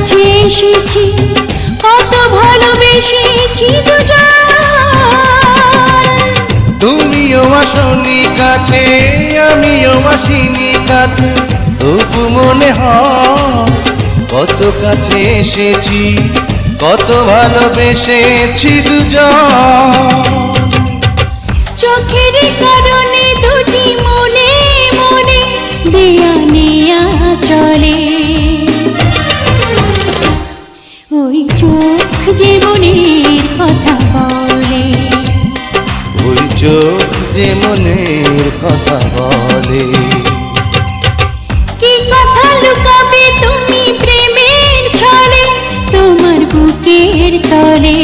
কাছে এসেছি, কত ভালোবেসেছি দুজন। তুমিও আসনি কাছে, আমিও আসিনি কাছে, তবু মনে হয় কত কাছে এসেছি, কত ভালোবেসেছি দুজন। চোখের কারণে দুটি মনে মনে দেয়া নেয়া চলে, ওই চোখ যে মনের কথা বলে, ওই চোখ যে মনের কথা বলে। কি কথা লুকাবে তুমি প্রেমের ছলে, তোমার বুকের তলে।